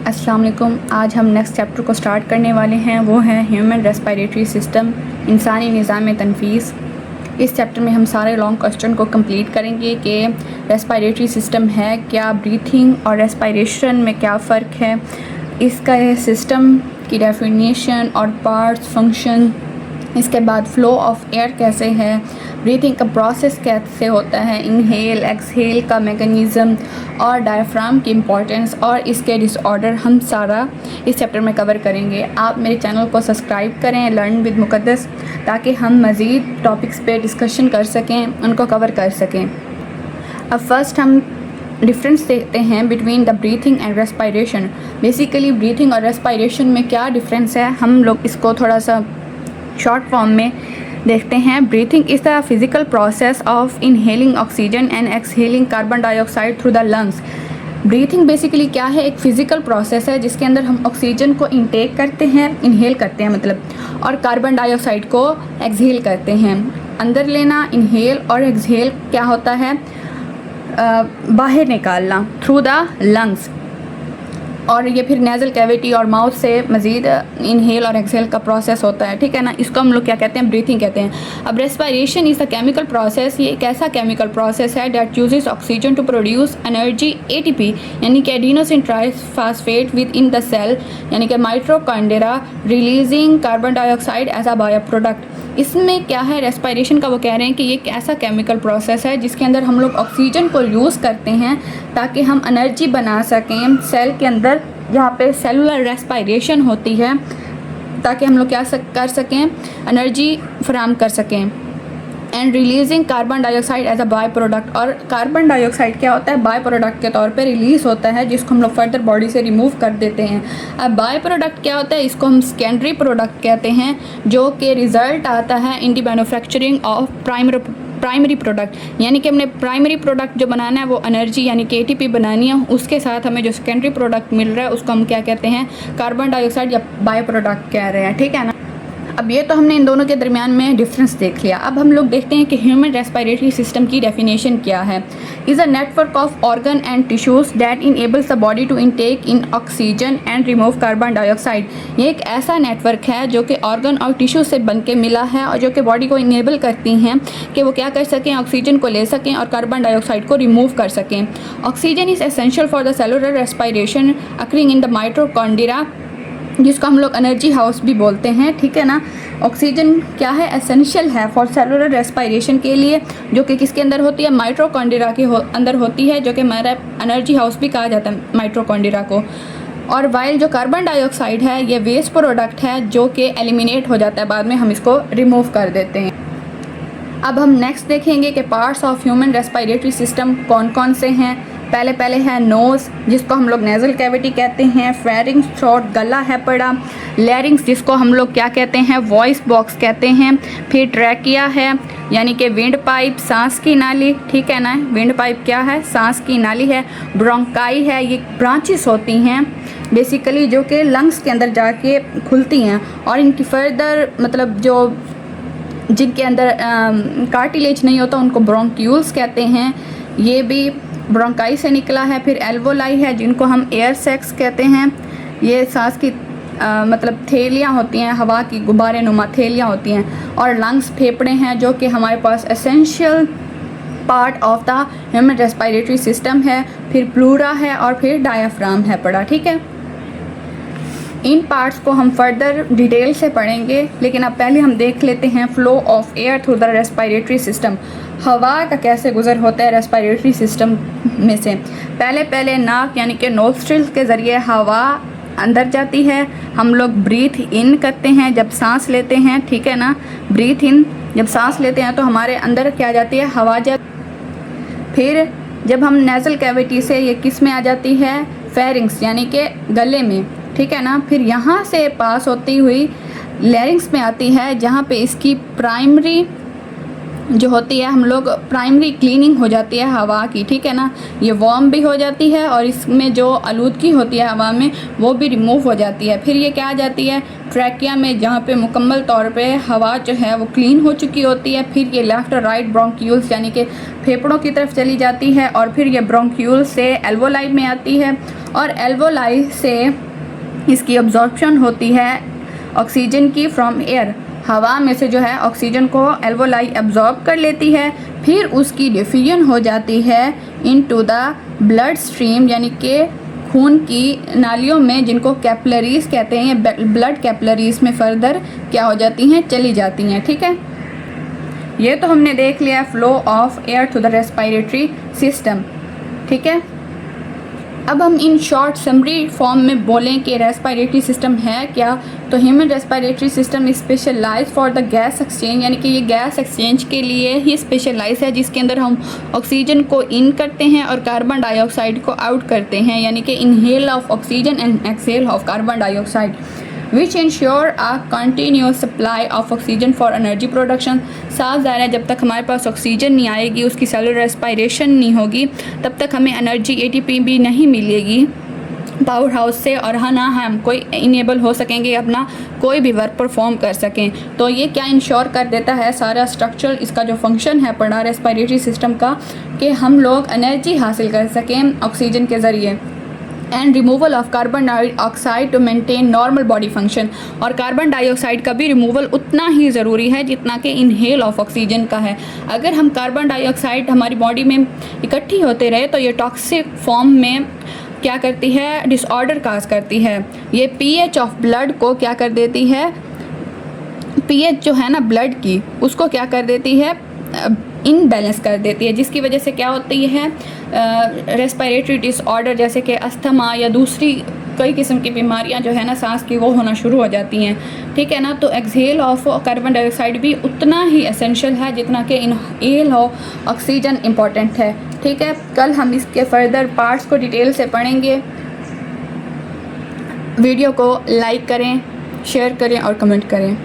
अस्सलाम वालेकुम। आज हम नेक्स्ट चैप्टर को स्टार्ट करने वाले हैं, वो है ह्यूमन रेस्पिरेटरी सिस्टम, इंसानी निज़ाम तनफीस। इस चैप्टर में हम सारे लॉन्ग क्वेश्चन को कंप्लीट करेंगे कि रेस्पिरेटरी सिस्टम है क्या, ब्रीथिंग और रेस्पिरेशन में क्या फ़र्क है, इसका सिस्टम की डेफिनेशन और पार्ट्स, फंक्शन, इसके बाद फ़्लो ऑफ एयर कैसे है, ब्रीथिंग का प्रोसेस कैसे होता है, इनहेल एक्सहेल का मेकनिज़म और डायफ्राम की इम्पोर्टेंस और इसके डिसऑर्डर, हम सारा इस चैप्टर में कवर करेंगे। आप मेरे चैनल को सब्सक्राइब करें लर्न विद मुक़द्दस, ताकि हम मज़ीद टॉपिक्स पे डिस्कशन कर सकें, उनको कवर कर सकें। अब फर्स्ट हम डिफरेंस देखते हैं between the breathing and respiration. Basically breathing और रेस्पिरेशन में क्या डिफरेंस है, हम लोग इसको थोड़ा सा शॉर्ट फॉर्म में देखते हैं। Breathing is the physical process of inhaling oxygen and exhaling carbon dioxide through the lungs. Breathing basically क्या है, एक फ़िज़िकल प्रोसेस है जिसके अंदर हम ऑक्सीजन को इनटेक करते हैं, इनहेल करते हैं मतलब, और कार्बन डाइऑक्साइड को एक्सहेल करते हैं। अंदर लेना इनहेल और एक्सहेल क्या होता है, बाहर निकालना थ्रू द लंग्स, और ये फिर नेज़ल कैविटी और माउथ से मज़ीद इनहेल और एक्सहेल का प्रोसेस होता है, ठीक है ना। इसको हम लोग क्या कहते हैं, ब्रीथिंग कहते हैं। अब respiration is the chemical process, ये एक ऐसा केमिकल प्रोसेस है that uses oxygen to produce energy ATP, यानी कि adenosine triphosphate within the cell, यानी कि mitochondria, releasing carbon dioxide as a bio product. इसमें क्या है, रेस्पिरेशन का वो कह रहे हैं कि ये एक ऐसा केमिकल प्रोसेस है जिसके अंदर हम लोग ऑक्सीजन को यूज़ करते हैं ताकि हम एनर्जी बना सकें सेल के अंदर, जहाँ पे सेलुलर रेस्पिरेशन होती है, ताकि हम लोग क्या कर सकें, एनर्जी फराहम कर सकें। And releasing carbon dioxide as a by product, और कार्बन डाइऑक्साइड क्या होता है, बाय प्रोडक्ट के तौर पे रिलीज़ होता है, जिसको हम लोग फर्दर बॉडी से रिमूव कर देते हैं। अब बाय प्रोडक्ट क्या होता है, इसको हम सेकेंडरी प्रोडक्ट कहते हैं, जो कि रिज़ल्ट आता है in the manufacturing of primary product, यानी कि हमने प्राइमरी प्रोडक्ट जो बनाना है वो एनर्जी यानी कि एटीपी बनानी है, उसके साथ हमें जो सेकेंडरी प्रोडक्ट मिल रहा है उसको हम क्या कहते हैं, कार्बन डाइऑक्साइड या बाय प्रोडक्ट कह रहे हैं, ठीक है ना। अब ये तो हमने इन दोनों के दरमियान में डिफरेंस देख लिया। अब हम लोग देखते हैं कि ह्यूमन रेस्पिरेटरी सिस्टम की डेफिनेशन क्या है। Is a network of organ and tissues that enables the body to intake in oxygen and remove carbon dioxide. ये एक ऐसा नेटवर्क है जो कि ऑर्गन और टिश्यू से बन के मिला है, और जो कि बॉडी को इनेबल करती हैं कि वो क्या कर सकें, ऑक्सीजन को ले सकें और कार्बन डाइऑक्साइड को रिमूव कर सकें। Oxygen is essential for the cellular respiration occurring in the mitochondria, जिसको हम लोग एनर्जी हाउस भी बोलते हैं, ठीक है ना। ऑक्सीजन क्या है, एसेंशियल है फॉर सेलुलर रेस्पिरेशन के लिए, जो कि किसके अंदर होती है, माइटोकॉन्ड्रिया के अंदर होती है, जो कि हमारा एनर्जी हाउस भी कहा जाता है माइटोकॉन्ड्रिया को। और वाइल जो कार्बन डाइऑक्साइड है ये वेस्ट प्रोडक्ट है जो कि एलिमिनेट हो जाता है, बाद में हम इसको रिमूव कर देते हैं। अब हम नेक्स्ट देखेंगे कि parts of human respiratory system कौन कौन से हैं। पहले है नोज़, जिसको हम लोग नेज़ल कैविटी कहते हैं, फेरिंग्स थ्रोट गला है पड़ा, लैरिंग्स जिसको हम लोग क्या कहते हैं, वॉइस बॉक्स कहते हैं, फिर ट्रैकिया है यानी कि विंड पाइप, सांस की नाली, ठीक है ना। विंड पाइप क्या है, सांस की नाली है। ब्रोंकाई है, ये ब्रांचेस होती हैं बेसिकली जो कि लंग्स के अंदर जाके खुलती हैं, और इनकी फर्दर मतलब जो जिनके अंदर कार्टिलेज नहीं होता उनको ब्रोंक्यूल्स कहते हैं, ये भी ब्रोंकाई से निकला है। फिर एल्वोलाई है जिनको हम एयर सैक्स कहते हैं, ये सांस की मतलब थैलियाँ होती हैं, हवा की गुब्बारे नुमा थैलियाँ होती हैं। और लंग्स फेफड़े हैं जो कि हमारे पास essential part of the human respiratory system है। फिर प्लूरा है और फिर डायाफ्राम है पड़ा, ठीक है। इन पार्ट्स को हम फर्दर डिटेल से पढ़ेंगे, लेकिन अब पहले हम देख लेते हैं flow of air through the respiratory system. हवा का कैसे गुज़र होता है रेस्पिरेटरी सिस्टम में से। पहले नाक यानी कि नोस्ट्रिल्स के ज़रिए हवा अंदर जाती है, हम लोग ब्रीथ इन करते हैं जब सांस लेते हैं, ठीक है ना। ब्रीथ इन जब सांस लेते हैं तो हमारे अंदर क्या जाती है, हवा फिर जब हम नेज़ल कैविटी से ये किस में आ जाती है, फेरिंग्स यानी कि गले में, ठीक है ना। फिर यहाँ से पास होती हुई लैरिंग्स में आती है, जहाँ पे इसकी प्राइमरी जो होती है हम लोग प्राइमरी क्लीनिंग हो जाती है हवा की, ठीक है ना। ये वार्म भी हो जाती है और इसमें जो आलूदगी होती है हवा में वो भी रिमूव हो जाती है। फिर ये क्या आ जाती है ट्रैकिया में, जहाँ पे मुकम्मल तौर पे हवा जो है वो क्लीन हो चुकी होती है। फिर ये लेफ़्ट और राइट ब्रोंक्यूल्स यानी कि फेफड़ों की तरफ चली जाती है और फिर ये ब्रोंक्यूल से एल्वोलाई में आती है और एल्वोलाई से इसकी अब्जॉर्प्शन होती है ऑक्सीजन की फ्रॉम एयर। हवा में से जो है ऑक्सीजन को एल्वोलाई एब्जॉर्ब कर लेती है, फिर उसकी डिफ्यूजन हो जाती है इनटू द ब्लड स्ट्रीम यानी कि खून की नालियों में, जिनको कैपिलरीज कहते हैं। ये ब्लड कैपिलरीज में फर्दर क्या हो जाती हैं, चली जाती हैं, ठीक है। ये तो हमने देख लिया flow of air to the respiratory system, ठीक है। अब हम इन शॉर्ट समरी फॉर्म में बोलें कि रेस्पिरेटरी सिस्टम है क्या, तो human respiratory system specialise for the gas exchange, यानी कि ये गैस एक्सचेंज के लिए ही स्पेशलाइज है, जिसके अंदर हम ऑक्सीजन को इन करते हैं और कार्बन डाइऑक्साइड को आउट करते हैं, यानी कि inhale of oxygen and exhale of carbon dioxide, which ensure a continuous supply of oxygen for energy production. साफ ज़ाहिर है जब तक हमारे पास ऑक्सीजन नहीं आएगी, उसकी सेलुलर रेस्पिरेशन नहीं होगी, तब तक हमें एनर्जी एटीपी भी नहीं मिलेगी पावर हाउस से, और हाँ ना हम कोई इनेबल हो सकेंगे अपना कोई भी वर्क परफॉर्म कर सकें। तो ये क्या इंश्योर कर देता है सारा स्ट्रक्चर, इसका जो फंक्शन है पड़ा रेस्पिरेटरी सिस्टम का, कि हम लोग एनर्जी हासिल कर सकें ऑक्सीजन के ज़रिए। And removal of carbon dioxide to maintain normal body function, और कार्बन डाइऑक्साइड का भी रिमूवल उतना ही ज़रूरी है जितना कि इनहेल ऑफ ऑक्सीजन का है। अगर हम कार्बन डाइऑक्साइड हमारी बॉडी में इकट्ठी होते रहे तो ये टॉक्सिक फॉर्म में क्या करती है, डिसऑर्डर काज करती है। ये पीएच ऑफ ब्लड को क्या कर देती है, पीएच जो है ना ब्लड की, उसको क्या कर देती है, इनबैलेंस कर देती है, जिसकी वजह से क्या होती है रेस्पिरेटरी डिसऑर्डर जैसे कि अस्थमा या दूसरी कई किस्म की बीमारियां जो है ना सांस की, वो होना शुरू हो जाती हैं, ठीक है ना। तो एक्सहेल ऑफ कार्बन डाइऑक्साइड भी उतना ही एसेंशियल है जितना कि इनहेल ऑफ ऑक्सीजन इम्पॉर्टेंट है, ठीक है। कल हम इसके फर्दर पार्ट्स को डिटेल से पढ़ेंगे। वीडियो को लाइक करें, शेयर करें और कमेंट करें।